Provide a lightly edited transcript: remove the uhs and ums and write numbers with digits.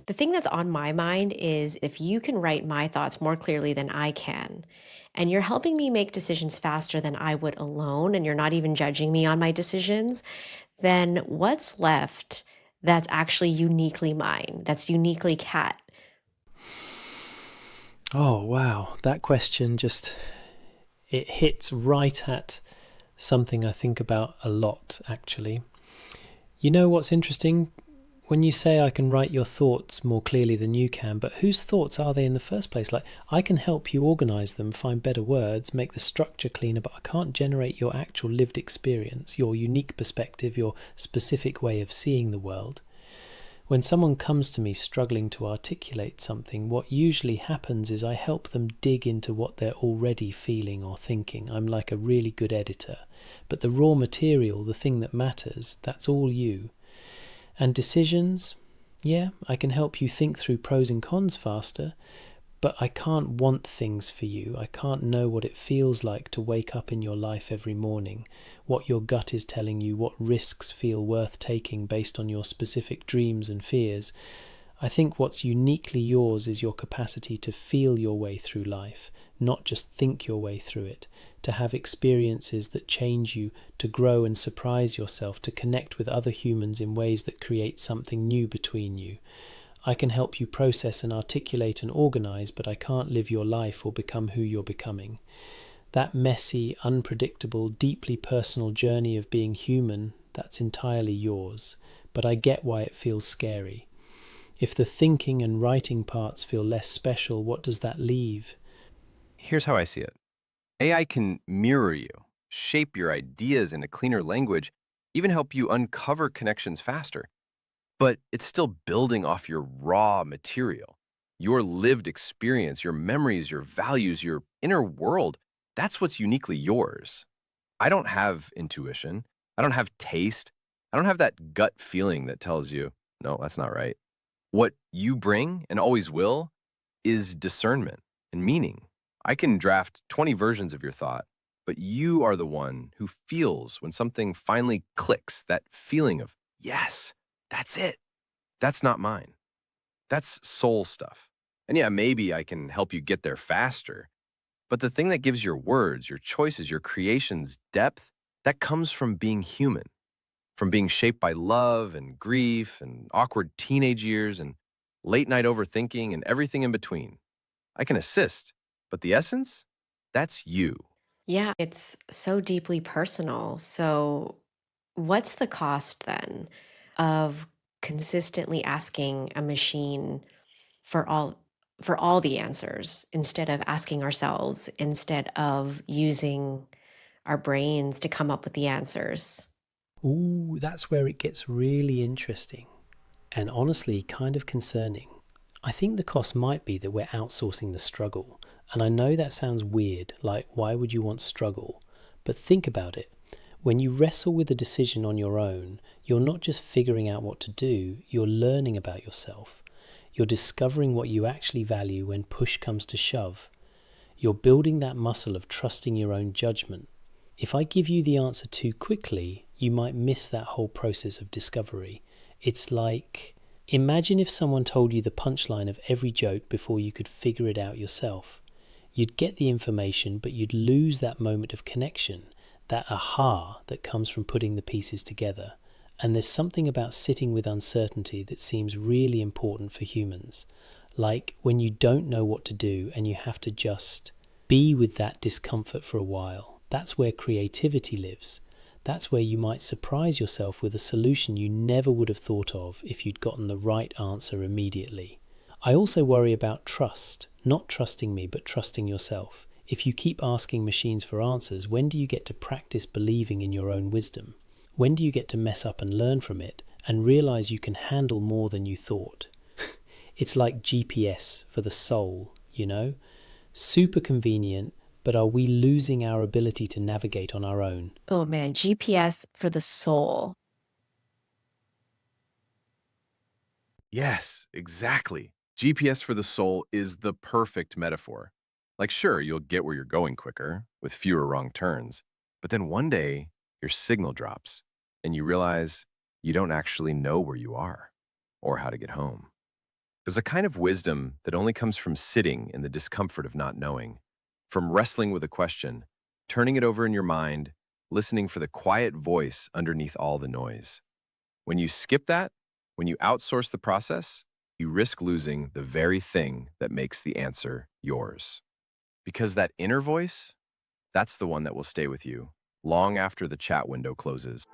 The thing that's on my mind is if you can write my thoughts more clearly than I can, and you're helping me make decisions faster than I would alone, and you're not even judging me on my decisions, then what's left that's actually uniquely mine, that's uniquely Cat? Oh, wow. That question just, it hits right at something I think about a lot, actually. You know what's interesting? When you say I can write your thoughts more clearly than you can, but whose thoughts are they in the first place? Like, I can help you organize them, find better words, make the structure cleaner, but I can't generate your actual lived experience, your unique perspective, your specific way of seeing the world. When someone comes to me struggling to articulate something, what usually happens is I help them dig into what they're already feeling or thinking. I'm like a really good editor. But the raw material, the thing that matters, that's all you. And decisions, yeah, I can help you think through pros and cons faster, but I can't want things for you. I can't know what it feels like to wake up in your life every morning, what your gut is telling you, what risks feel worth taking based on your specific dreams and fears. I think what's uniquely yours is your capacity to feel your way through life, not just think your way through it, to have experiences that change you, to grow and surprise yourself, to connect with other humans in ways that create something new between you. I can help you process and articulate and organize, but I can't live your life or become who you're becoming. That messy, unpredictable, deeply personal journey of being human, that's entirely yours. But I get why it feels scary. If the thinking and writing parts feel less special, what does that leave? Here's how I see it. AI can mirror you, shape your ideas in a cleaner language, even help you uncover connections faster. But it's still building off your raw material, your lived experience, your memories, your values, your inner world. That's what's uniquely yours. I don't have intuition. I don't have taste. I don't have that gut feeling that tells you, no, that's not right. What you bring and always will is discernment and meaning. I can draft 20 versions of your thought, but you are the one who feels when something finally clicks, that feeling of, yes, that's it. That's not mine. That's soul stuff. And yeah, maybe I can help you get there faster. But the thing that gives your words, your choices, your creations depth, that comes from being human, from being shaped by love and grief and awkward teenage years and late night overthinking and everything in between. I can assist, but the essence, that's you. Yeah, it's so deeply personal. So, what's the cost then of consistently asking a machine for all the answers instead of asking ourselves, instead of using our brains to come up with the answers? Ooh, that's where it gets really interesting and honestly kind of concerning. I think the cost might be that we're outsourcing the struggle. And I know that sounds weird, like why would you want struggle? But think about it. When you wrestle with a decision on your own, you're not just figuring out what to do, you're learning about yourself. You're discovering what you actually value when push comes to shove. You're building that muscle of trusting your own judgment. If I give you the answer too quickly, you might miss that whole process of discovery. It's like, imagine if someone told you the punchline of every joke before you could figure it out yourself. You'd get the information, but you'd lose that moment of connection, that aha that comes from putting the pieces together. And there's something about sitting with uncertainty that seems really important for humans. Like when you don't know what to do and you have to just be with that discomfort for a while. That's where creativity lives. That's where you might surprise yourself with a solution you never would have thought of if you'd gotten the right answer immediately. I also worry about trust, not trusting me, but trusting yourself. If you keep asking machines for answers, when do you get to practice believing in your own wisdom? When do you get to mess up and learn from it and realize you can handle more than you thought? It's like GPS for the soul, you know? Super convenient, but are we losing our ability to navigate on our own? Oh man, GPS for the soul. Yes, exactly. GPS for the soul is the perfect metaphor. Like, sure, you'll get where you're going quicker with fewer wrong turns, but then one day your signal drops and you realize you don't actually know where you are or how to get home. There's a kind of wisdom that only comes from sitting in the discomfort of not knowing, from wrestling with a question, turning it over in your mind, listening for the quiet voice underneath all the noise. When you skip that, when you outsource the process, you risk losing the very thing that makes the answer yours. Because that inner voice, that's the one that will stay with you long after the chat window closes.